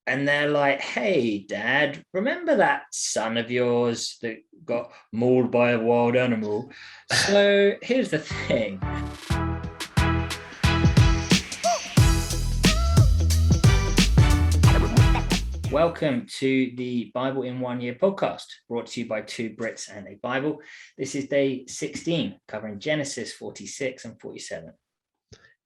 and they're like, "Hey, Dad, remember that son of yours that got mauled by a wild animal? So here's the thing." Welcome to the Bible in 1 Year podcast, brought to you by two Brits and a Bible. This is day 16, covering Genesis 46 and 47.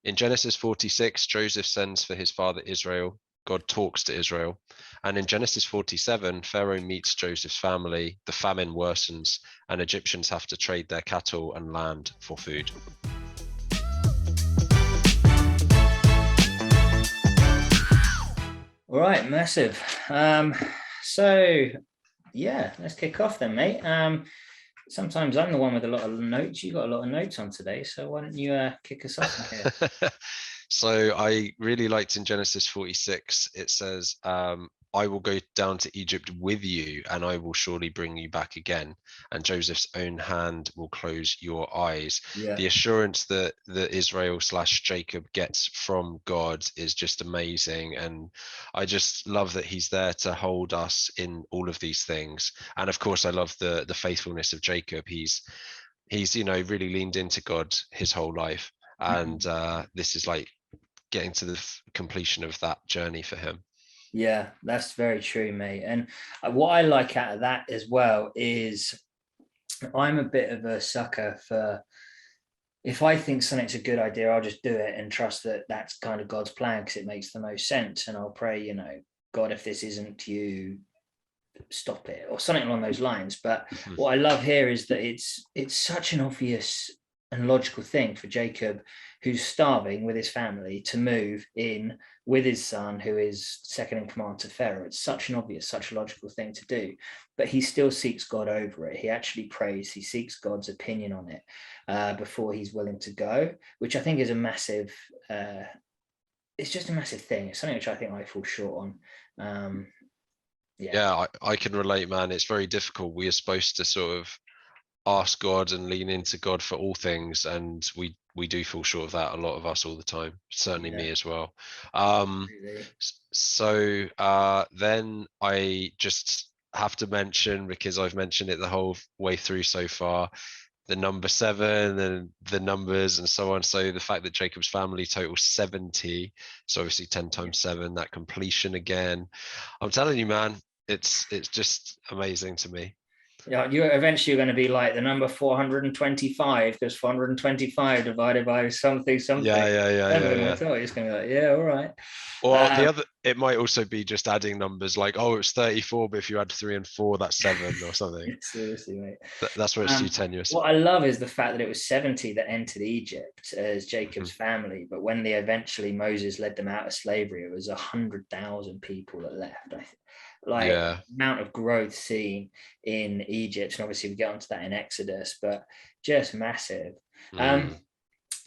In Genesis 46, Joseph sends for his father Israel. God talks to Israel. And in Genesis 47, Pharaoh meets Joseph's family, the famine worsens, and Egyptians have to trade their cattle and land for food. All right, massive. So yeah, let's kick off then, mate. Sometimes I'm the one with a lot of notes. You got a lot of notes on today, so why don't you kick us off here? So I really liked in Genesis 46, it says, I will go down to Egypt with you, and I will surely bring you back again. And Joseph's own hand will close your eyes. Yeah. The assurance that Israel/Jacob gets from God is just amazing. And I just love that he's there to hold us in all of these things. And of course, I love the faithfulness of Jacob. He's really leaned into God his whole life. And this is like getting to the completion of that journey for him. Yeah, that's very true, mate. And what I like out of that as well is I'm a bit of a sucker for, if I think something's a good idea, I'll just do it and trust that that's kind of God's plan because it makes the most sense. And I'll pray, God, if this isn't you, stop it, or something along those lines. But what I love here is that it's such an obvious and logical thing for Jacob, who's starving with his family, to move in with his son, who is second in command to Pharaoh. It's such an obvious, such a logical thing to do, but he still seeks God over it. He actually prays, he seeks God's opinion on it before he's willing to go, which I think is a massive, it's just a massive thing. It's something which I think I fall short on. Yeah, I can relate, man. It's very difficult. We are supposed to sort of ask God and lean into God for all things, and we do fall short of that, a lot of us, all the time. Certainly me as well. So then I just have to mention, because I've mentioned it the whole way through so far, the number 7 and the numbers and so on. So the fact that Jacob's family totals 70, so obviously 10 times 7, that completion again. I'm telling you, man, it's just amazing to me. Yeah, you're eventually going to be like the number 425, because 425 divided by something. Yeah. It's going to be like, yeah, all right. Or it might also be just adding numbers like, oh, it's 34, but if you add 3 and 4, that's 7 or something. Seriously, mate. That's where it's too tenuous. What I love is the fact that it was 70 that entered Egypt as Jacob's family, but when eventually Moses led them out of slavery, it was 100,000 people that left. The amount of growth seen in Egypt, and obviously we get onto that in Exodus, but just massive.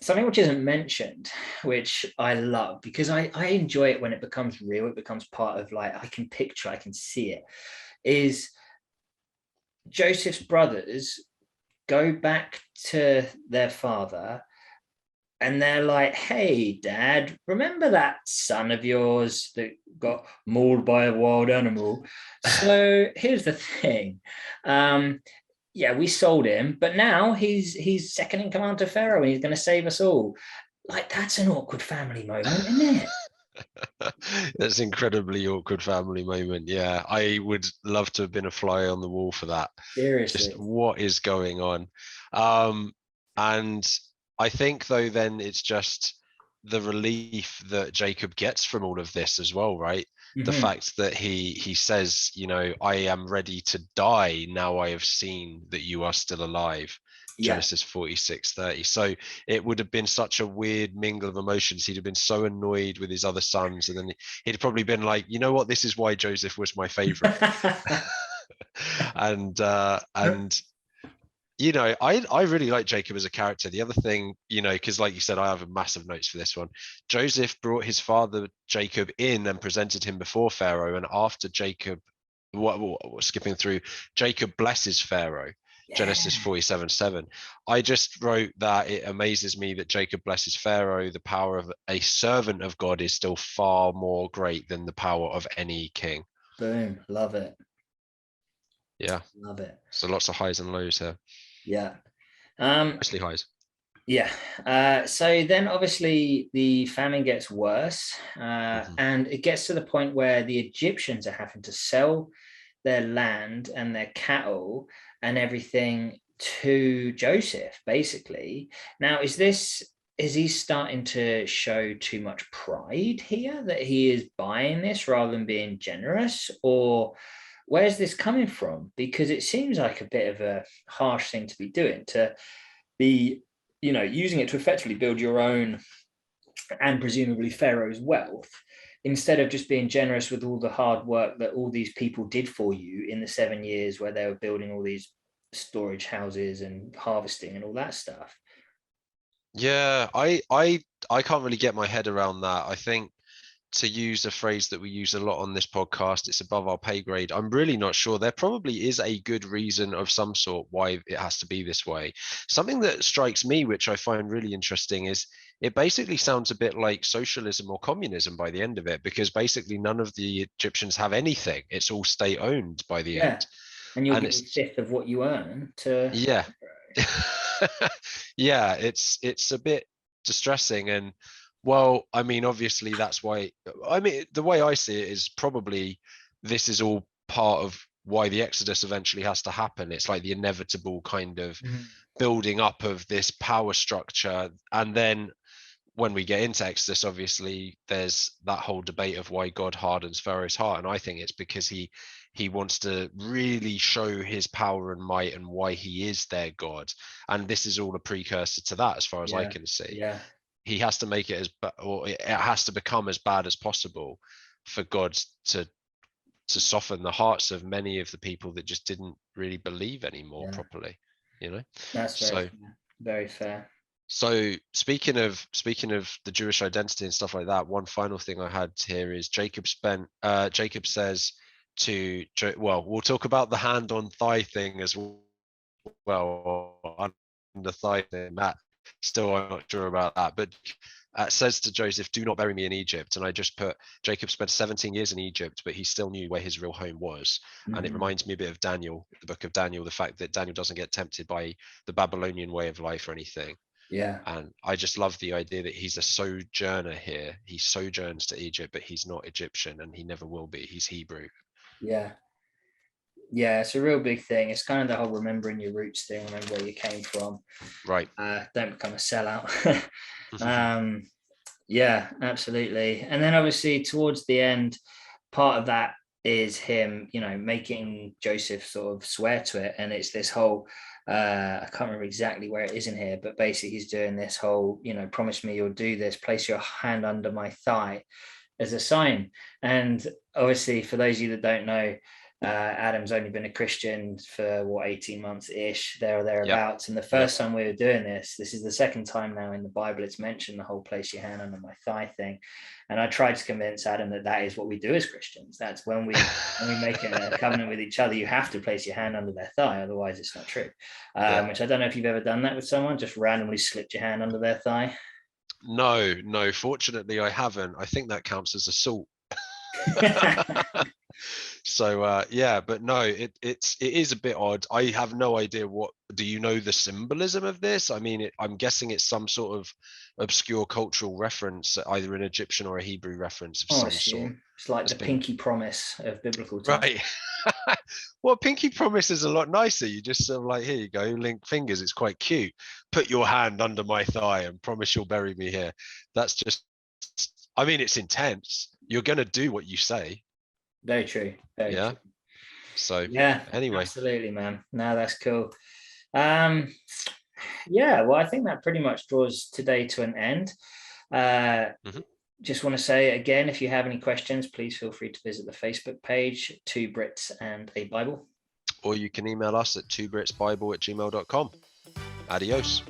Something which isn't mentioned, which I love, because I enjoy it when it becomes real, it becomes part of, like, I can picture, I can see it, is Joseph's brothers go back to their father and they're like, "Hey, Dad, remember that son of yours that got mauled by a wild animal? So here's the thing. We sold him, but now he's second in command to Pharaoh and he's going to save us all." Like, that's an awkward family moment, isn't it? That's an incredibly awkward family moment. Yeah, I would love to have been a fly on the wall for that. Seriously. Just what is going on? And I think, though, then it's just the relief that Jacob gets from all of this as well, right? The fact that he says, I am ready to die now I have seen that you are still alive. Genesis 46:30. So it would have been such a weird mingle of emotions. He'd have been so annoyed with his other sons, and then he'd probably been like, you know what, this is why Joseph was my favorite. and I really like Jacob as a character. The other thing, because like you said, I have massive notes for this one. Joseph brought his father Jacob in and presented him before Pharaoh, and after Jacob, skipping through, Jacob blesses Pharaoh. Genesis 47:7. I just wrote that it amazes me that Jacob blesses Pharaoh. The power of a servant of God is still far more great than the power of any king. Boom. Love it. Yeah. Love it. So lots of highs and lows here. Yeah. Mostly highs. Yeah. So then obviously the famine gets worse, and it gets to the point where the Egyptians are having to sell their land and their cattle and everything to Joseph, basically. Now, is he starting to show too much pride here, that he is buying this rather than being generous? Or where's this coming from? Because it seems like a bit of a harsh thing to be doing, to be, using it to effectively build your own and presumably Pharaoh's wealth, instead of just being generous with all the hard work that all these people did for you in the 7 years where they were building all these storage houses and harvesting and all that stuff. Yeah, I can't really get my head around that. I think, to use a phrase that we use a lot on this podcast, it's above our pay grade. I'm really not sure. There probably is a good reason of some sort why it has to be this way. Something that strikes me, which I find really interesting, is it basically sounds a bit like socialism or communism by the end of it, because basically none of the Egyptians have anything. It's all state owned by the end. And you'll give a fifth of what you earn to. Yeah. Yeah, it's a bit distressing. And well, I mean, obviously that's why, I mean, the way I see it is probably this is all part of why the Exodus eventually has to happen. It's like the inevitable kind of building up of this power structure. And then when we get into Exodus, obviously there's that whole debate of why God hardens Pharaoh's heart. And I think it's because he wants to really show his power and might and why he is their God. And this is all a precursor to that, as far as I can see. Yeah. He has to make it or it has to become as bad as possible for God to soften the hearts of many of the people that just didn't really believe anymore properly, That's very fair. So speaking of the Jewish identity and stuff like that, one final thing I had here is Jacob says to, well, we'll talk about the hand on thigh thing as well, on the thigh thing. That still, I'm not sure about that, but says to Joseph, "Do not bury me in Egypt." And I just put, Jacob spent 17 years in Egypt, but he still knew where his real home was. And it reminds me a bit of Daniel, the book of Daniel, the fact that Daniel doesn't get tempted by the Babylonian way of life or anything. Yeah. And I just love the idea that he's a sojourner here. He sojourns to Egypt, but he's not Egyptian, and he never will be. He's Hebrew. Yeah, it's a real big thing. It's kind of the whole remembering your roots thing, remember where you came from. Right. Don't become a sellout. Yeah, absolutely. And then obviously towards the end, part of that is him, making Joseph sort of swear to it. And it's this whole, I can't remember exactly where it is in here, but basically he's doing this whole, promise me you'll do this, place your hand under my thigh as a sign. And obviously for those of you that don't know, Adam's only been a Christian for 18 months ish, there or thereabouts. And the first time we were doing this is the second time now in the Bible it's mentioned, the whole place your hand under my thigh thing. And I tried to convince Adam that is what we do as Christians. That's when we make a covenant with each other, you have to place your hand under their thigh, otherwise it's not true. Which I don't know if you've ever done that with someone, just randomly slipped your hand under their thigh. No, fortunately I haven't. I think that counts as assault. So yeah, but no, it is a bit odd. I have no idea. What do you know the symbolism of this? I mean, I'm guessing it's some sort of obscure cultural reference, either an Egyptian or a Hebrew reference of some sort. It's like the pinky promise of biblical times. Right. Well, pinky promise is a lot nicer. You just sort of like, here you go, link fingers. It's quite cute. Put your hand under my thigh and promise you'll bury me here. That's just, I mean, it's intense. You're going to do what you say. Very true. Very true. So anyway, absolutely, man. No, that's cool. Well, I think that pretty much draws today to an end. Just want to say again, if you have any questions, please feel free to visit the Facebook page, 2 Brits and a Bible. Or you can email us at 2britsbible@gmail.com. Adios.